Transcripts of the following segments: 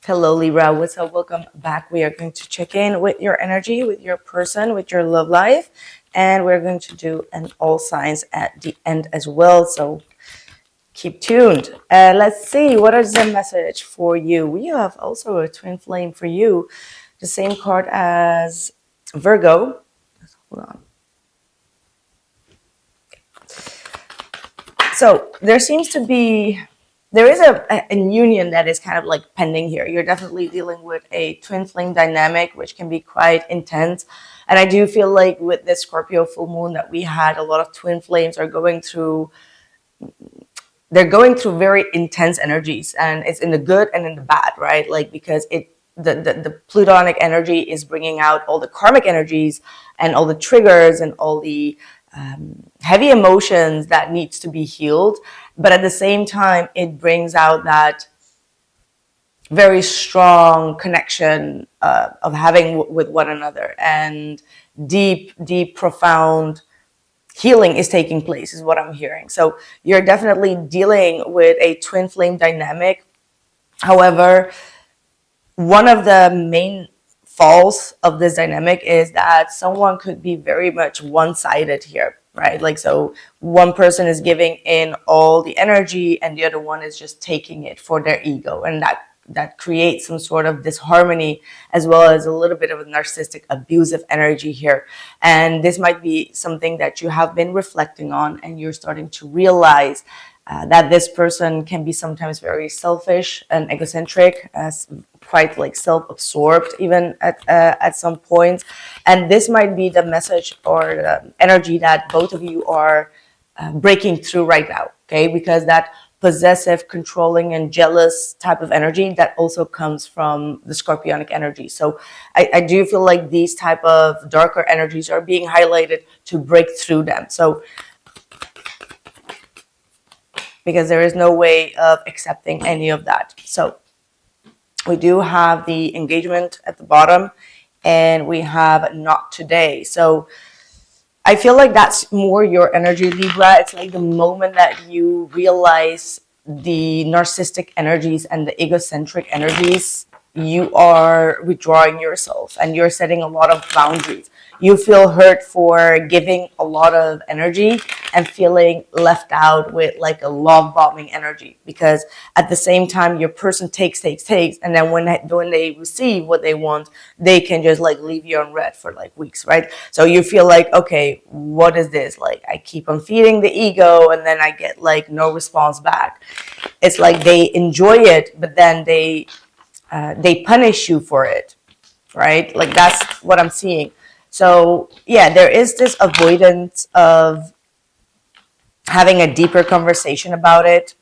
Hello Libra, what's up? Welcome back. We are going to check in with your energy, with your person, with your love life, and we're going to do an all signs at the end as well. So keep tuned. Let's see, what is the message for you? We have also a twin flame for you, the same card as Virgo. Hold on. So there is a union that is kind of like pending here. You're definitely dealing with a twin flame dynamic, which can be quite intense. And I do feel like with this Scorpio full moon that we had, a lot of twin flames are they're going through very intense energies, and it's in the good and in the bad, right? Like, because the plutonic energy is bringing out all the karmic energies and all the triggers and all the heavy emotions that needs to be healed, but at the same time it brings out that very strong connection of having with one another, and deep profound healing is taking place, is what I'm hearing. So you're definitely dealing with a twin flame dynamic. However, one of the main faults of this dynamic is that someone could be very much one-sided here, right? Like, so one person is giving in all the energy and the other one is just taking it for their ego, and that creates some sort of disharmony, as well as a little bit of a narcissistic abusive energy here. And this might be something that you have been reflecting on, and you're starting to realize that this person can be sometimes very selfish and egocentric, quite like self-absorbed even at some points. And this might be the message or the energy that both of you are breaking through right now, okay? Because that possessive, controlling, and jealous type of energy that also comes from the scorpionic energy. So I do feel like these type of darker energies are being highlighted to break through them. So because there is no way of accepting any of that. So we do have the engagement at the bottom, and we have not today. So I feel like that's more your energy, Libra. It's like the moment that you realize the narcissistic energies and the egocentric energies, you are withdrawing yourself and you're setting a lot of boundaries. You feel hurt for giving a lot of energy and feeling left out with like a love bombing energy, because at the same time your person takes, and then when they receive what they want, they can just like leave you on red for like weeks, right? So you feel like, okay, what is this? Like, I keep on feeding the ego and then I get like no response back. It's like they enjoy it, but then they punish you for it, right? Like, that's what I'm seeing. So yeah, there is this avoidance of having a deeper conversation about it,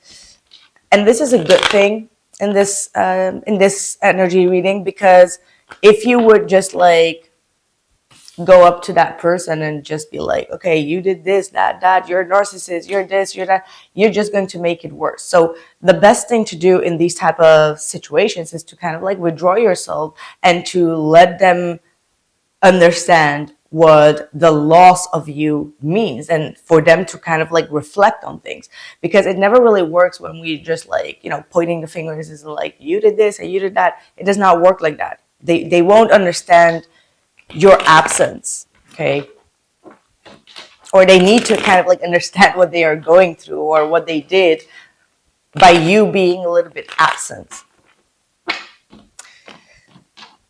and this is a good thing in this energy reading, because if you would just like go up to that person and just be like, okay, you did this, that, you're a narcissist, you're this, you're that, you're just going to make it worse. So the best thing to do in these type of situations is to kind of like withdraw yourself and to let them understand what the loss of you means, and for them to kind of like reflect on things, because it never really works when we just like, pointing the fingers is like, you did this and you did that. It does not work like that. They won't understand your absence, okay? Or they need to kind of like understand what they are going through or what they did by you being a little bit absent.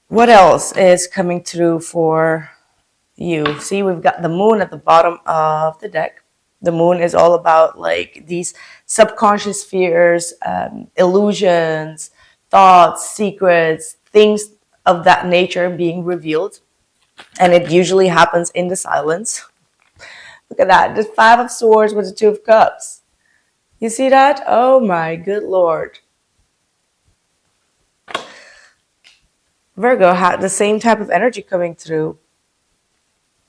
What else is coming through for you? See, we've got the moon at the bottom of the deck. The moon is all about like these subconscious fears, illusions, thoughts, secrets, things of that nature being revealed. And it usually happens in the silence. Look at that. The Five of Swords with the Two of Cups. You see that? Oh my good Lord. Virgo had the same type of energy coming through.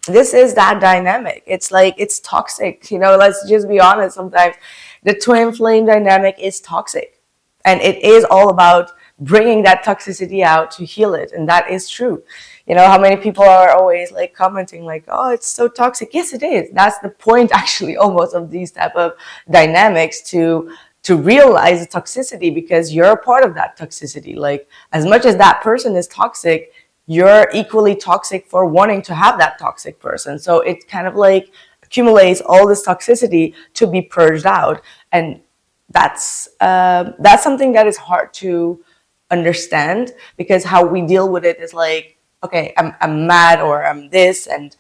This is that dynamic. It's like, it's toxic. Let's just be honest. Sometimes the twin flame dynamic is toxic. And it is all about bringing that toxicity out to heal it. And that is true. How many people are always like commenting like, oh, it's so toxic. Yes, it is. That's the point actually almost of these type of dynamics, to to realize the toxicity, because you're a part of that toxicity. Like, as much as that person is toxic, you're equally toxic for wanting to have that toxic person. So it kind of like accumulates all this toxicity to be purged out. And that's something that is hard to understand, because how we deal with it is like, okay, I'm mad, or I'm this, and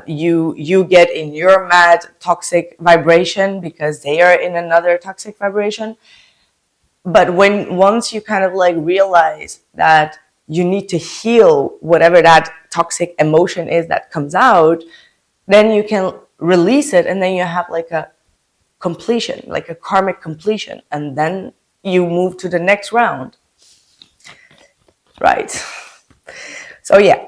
you get in your mad toxic vibration because they are in another toxic vibration. But once you kind of like realize that you need to heal whatever that toxic emotion is that comes out, then you can release it, and then you have like a completion, like a karmic completion, and then you move to the next round. Right. So yeah,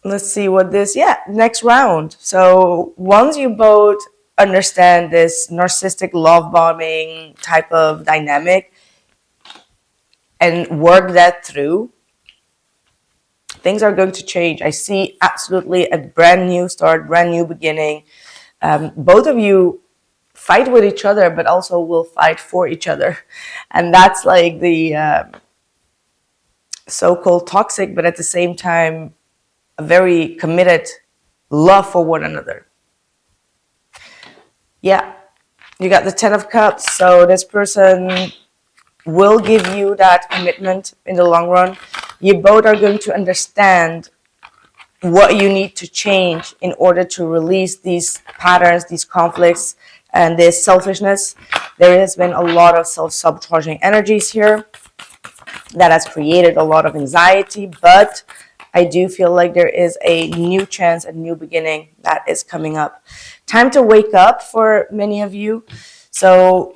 let's see what this, next round. So once you both understand this narcissistic love bombing type of dynamic and work that through, things are going to change. I see absolutely a brand new start, brand new beginning. Both of you fight with each other, but also will fight for each other. And that's like the so-called toxic, but at the same time, a very committed love for one another. Yeah, you got the 10 of Cups. So this person will give you that commitment in the long run. You both are going to understand what you need to change in order to release these patterns, these conflicts, and this selfishness. There has been a lot of self-sabotaging energies here that has created a lot of anxiety, but I do feel like there is a new chance, a new beginning that is coming up. Time to wake up for many of you. So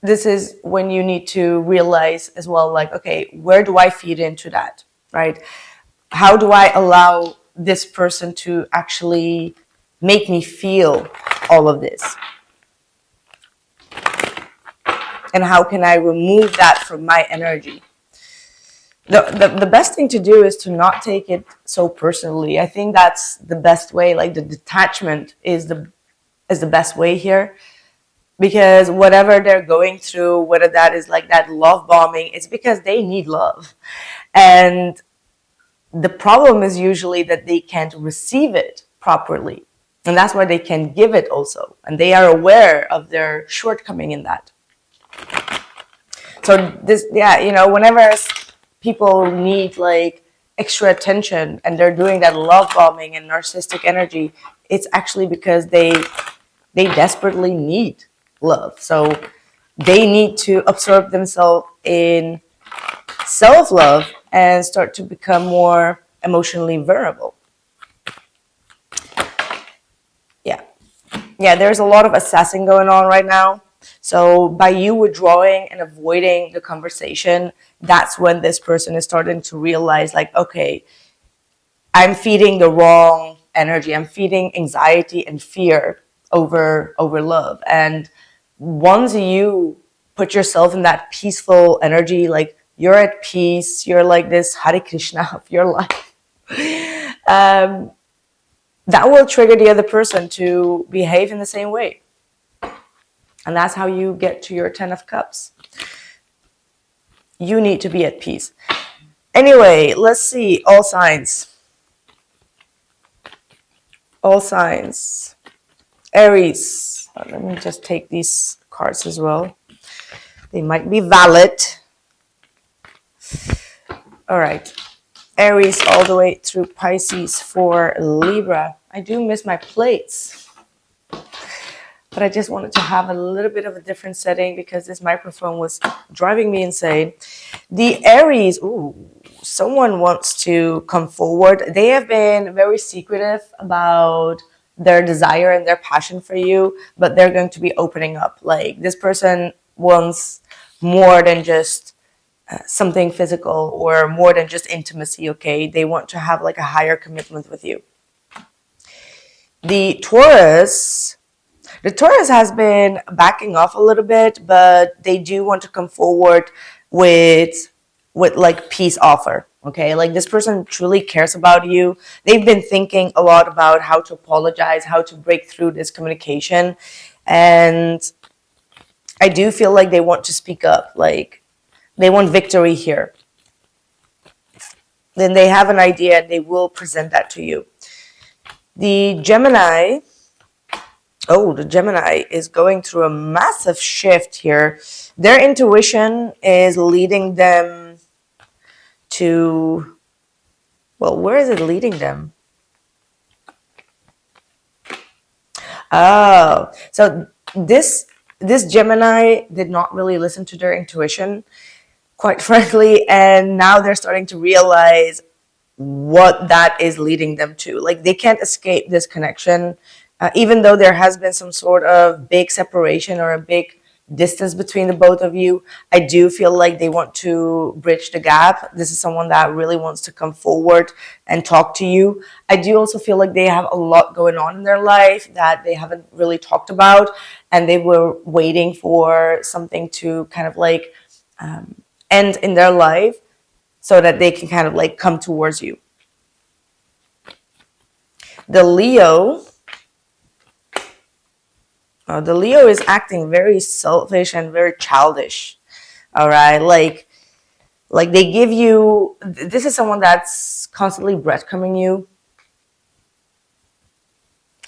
this is when you need to realize as well, like, okay, where do I feed into that, right? How do I allow this person to actually make me feel all of this? And how can I remove that from my energy? The best thing to do is to not take it so personally. I think that's the best way. Like, the detachment is the best way here, because whatever they're going through, whether that is like that love bombing, it's because they need love, and the problem is usually that they can't receive it properly, and that's why they can give it also, and they are aware of their shortcoming in that. So this, whenever people need like extra attention and they're doing that love bombing and narcissistic energy, it's actually because they desperately need love. So they need to absorb themselves in self-love and start to become more emotionally vulnerable. Yeah, there's a lot of assessing going on right now. So by you withdrawing and avoiding the conversation, that's when this person is starting to realize, like, okay, I'm feeding the wrong energy. I'm feeding anxiety and fear over love. And once you put yourself in that peaceful energy, like you're at peace, you're like this Hare Krishna of your life, that will trigger the other person to behave in the same way. And that's how you get to your 10 of Cups. You need to be at peace. Anyway, let's see. All signs. All signs. Aries. Let me just take these cards as well. They might be valid. All right. Aries all the way through Pisces for Libra. I do miss my plates, but I just wanted to have a little bit of a different setting because this microphone was driving me insane. The Aries, someone wants to come forward. They have been very secretive about their desire and their passion for you, but they're going to be opening up. Like, this person wants more than just something physical or more than just intimacy, okay? They want to have like a higher commitment with you. The Taurus has been backing off a little bit, but they do want to come forward with like peace offer, okay? Like, this person truly cares about you. They've been thinking a lot about how to apologize, how to break through this communication. And I do feel like they want to speak up, like they want victory here. Then they have an idea and they will present that to you. The Gemini, the Gemini is going through a massive shift here. Their intuition is leading them to, well, where is it leading them? Oh, so this Gemini did not really listen to their intuition, quite frankly, and now they're starting to realize what that is leading them to. Like they can't escape this connection, even though there has been some sort of big separation or a big distance between the both of you. I do feel like they want to bridge the gap. This is someone that really wants to come forward and talk to you. I do also feel like they have a lot going on in their life that they haven't really talked about, and they were waiting for something to kind of like end in their life so that they can kind of like come towards you. The Leo is acting very selfish and very childish. All right, like they give you. This is someone that's constantly breadcrumbing you.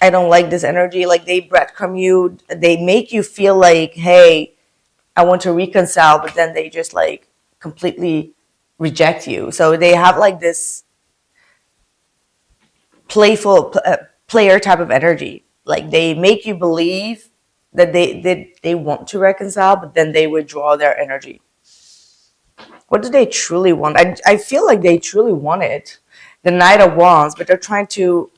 I don't like this energy. Like they breadcrumb you. They make you feel like, hey, I want to reconcile, but then they just like completely reject you. So they have like this playful player type of energy. Like they make you believe that they want to reconcile, but then they withdraw their energy. What do they truly want? I feel like they truly want it. The Knight of Wands, but they're trying to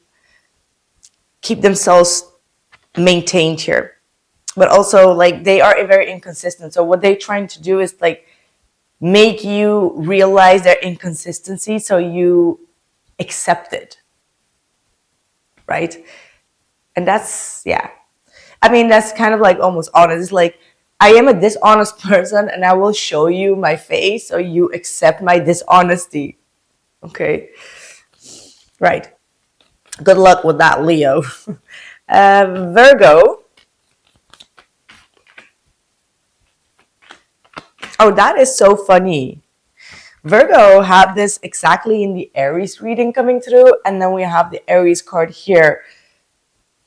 keep themselves maintained here. But also like they are very inconsistent. So what they're trying to do is like make you realize their inconsistency so you accept it. Right? And that's, yeah. I mean, that's kind of like almost honest. It's like, I am a dishonest person and I will show you my face so you accept my dishonesty. Okay? Right. Good luck with that, Leo. Virgo. Oh, that is so funny. Virgo have this exactly in the Aries reading coming through, and then we have the Aries card here.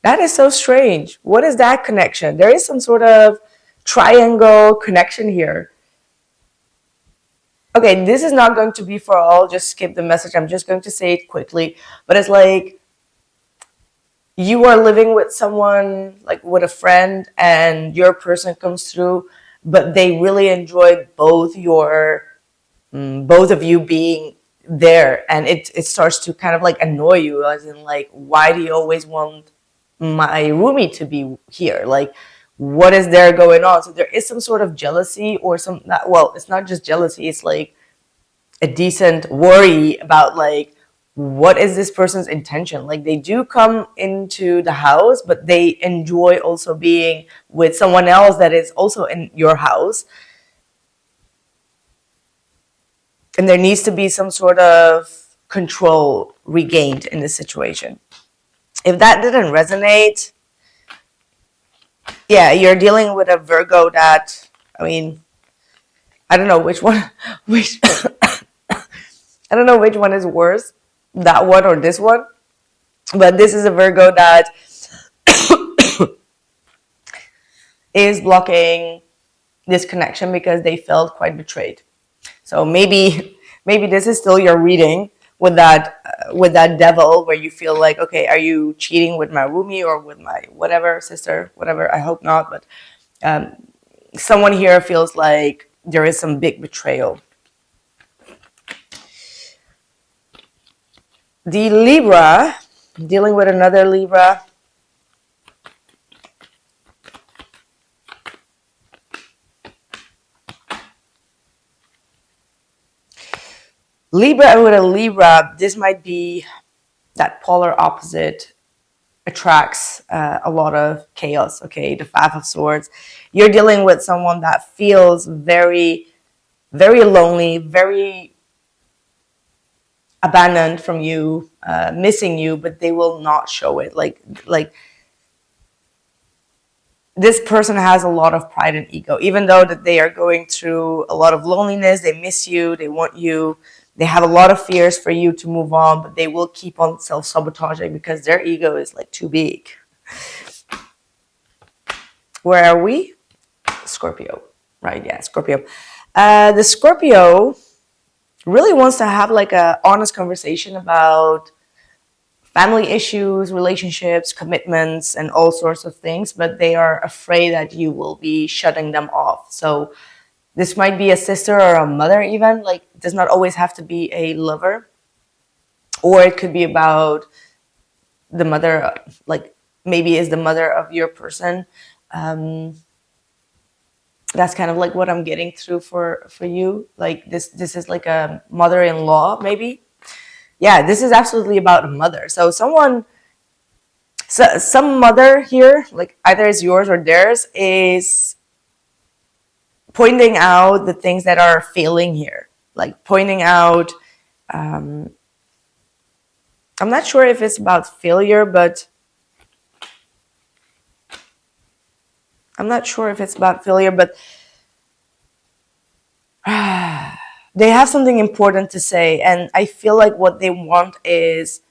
That is so strange. What is that connection? There is some sort of triangle connection here. Okay, this is not going to be for all. Just skip the message. I'm just going to say it quickly. But it's like you are living with someone, like with a friend, and your person comes through, but they really enjoy both of you being there, and it starts to kind of like annoy you, as in like, why do you always want my roomie to be here? Like, what is there going on? So there is some sort of jealousy or some, not, well, it's not just jealousy, it's like a decent worry about like, what is this person's intention? Like they do come into the house, but they enjoy also being with someone else that is also in your house. And there needs to be some sort of control regained in this situation. If that didn't resonate, yeah, you're dealing with a Virgo that, I mean, I don't know which one, I don't know which one is worse, that one or this one. But this is a Virgo that is blocking this connection because they felt quite betrayed. So maybe this is still your reading with that devil, where you feel like, okay, are you cheating with my roomie or with my whatever sister, whatever? I hope not, but someone here feels like there is some big betrayal. The Libra, dealing with another Libra. Libra, with a Libra, this might be that polar opposite attracts a lot of chaos. Okay, the Five of Swords. You're dealing with someone that feels very, very lonely, very abandoned from you, missing you, but they will not show it. Like this person has a lot of pride and ego, even though that they are going through a lot of loneliness. They miss you, they want you, they have a lot of fears for you to move on, but they will keep on self-sabotaging because their ego is like too big. Where are we? Scorpio, right? Yeah, Scorpio. The Scorpio really wants to have like a honest conversation about family issues, relationships, commitments, and all sorts of things, but they are afraid that you will be shutting them off. So this might be a sister or a mother even, like it does not always have to be a lover. Or it could be about the mother, like maybe is the mother of your person. That's kind of like what I'm getting through for you. Like this is like a mother-in-law, maybe. Yeah, this is absolutely about a mother. So some mother here, like either is yours or theirs, is pointing out the things that are failing here. Like pointing out, I'm not sure if it's about failure, but they have something important to say, and I feel like what they want is,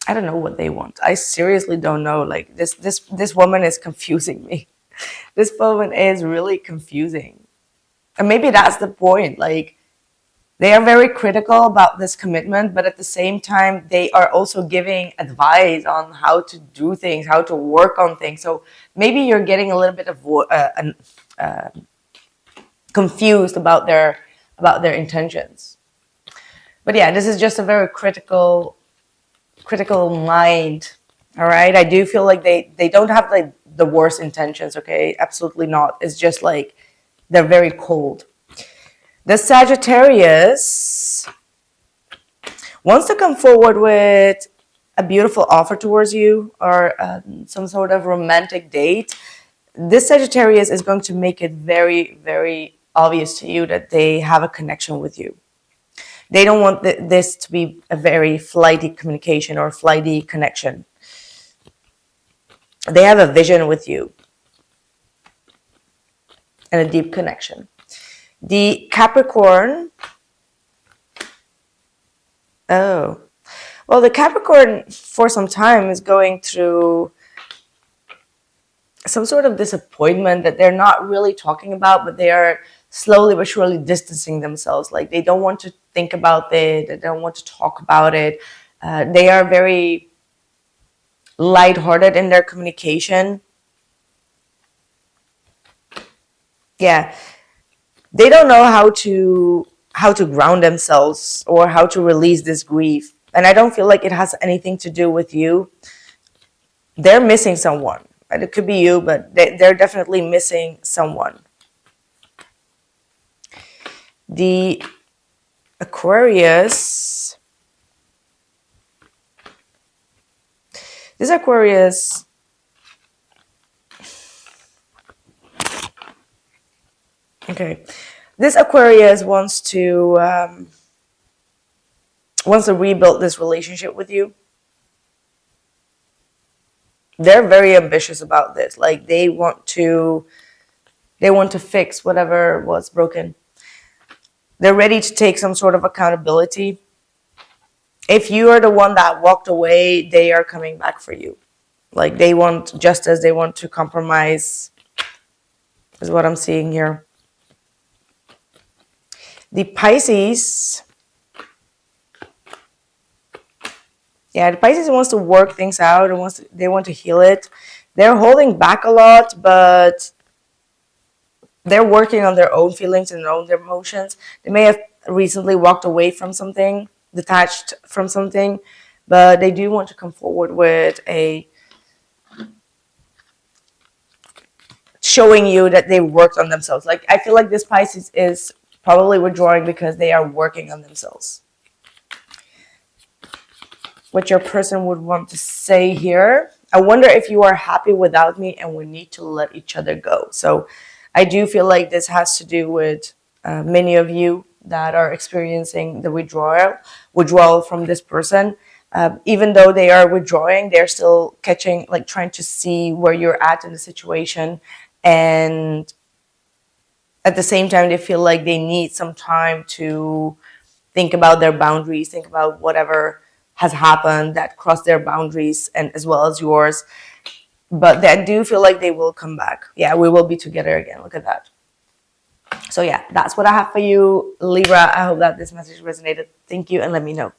I don't know what they want. I seriously don't know. Like this woman is confusing me. This woman is really confusing. And maybe that's the point. Like they are very critical about this commitment, but at the same time, they are also giving advice on how to do things, how to work on things. So maybe you're getting a little bit of confused about their intentions. But yeah, this is just a very critical mind. All right, I do feel like they don't have like the worst intentions. Okay, absolutely not. It's just like they're very cold. The Sagittarius wants to come forward with a beautiful offer towards you, or some sort of romantic date. This Sagittarius is going to make it very, very obvious to you that they have a connection with you. They don't want this to be a very flighty communication or flighty connection. They have a vision with you and a deep connection. The Capricorn. Oh. Well, the Capricorn for some time is going through some sort of disappointment that they're not really talking about, but they are slowly but surely distancing themselves. Like they don't want to think about it. They don't want to talk about it. They are very lighthearted in their communication. Yeah. They don't know how to ground themselves or how to release this grief. And I don't feel like it has anything to do with you. They're missing someone. And it could be you, but they're definitely missing someone. The Aquarius. This Aquarius. Okay. This Aquarius wants to rebuild this relationship with you. They're very ambitious about this. Like they want to fix whatever was broken. They're ready to take some sort of accountability. If you are the one that walked away, they are coming back for you. Like they want justice, they want to compromise, is what I'm seeing here. The Pisces. Yeah, the Pisces wants to work things out. They want to heal it. They're holding back a lot, but they're working on their own feelings and their own emotions. They may have recently walked away from something, detached from something, but they do want to come forward with showing you that they worked on themselves. Like I feel like this Pisces is probably withdrawing because they are working on themselves. What your person would want to say here. I wonder if you are happy without me and we need to let each other go. So I do feel like this has to do with many of you that are experiencing the withdrawal from this person. Even though they are withdrawing, they're still catching, like trying to see where you're at in the situation. And at the same time, they feel like they need some time to think about their boundaries, think about whatever has happened that crossed their boundaries and as well as yours. But I do feel like they will come back. Yeah, we will be together again. Look at that. So yeah, that's what I have for you, Libra. I hope that this message resonated. Thank you, and let me know.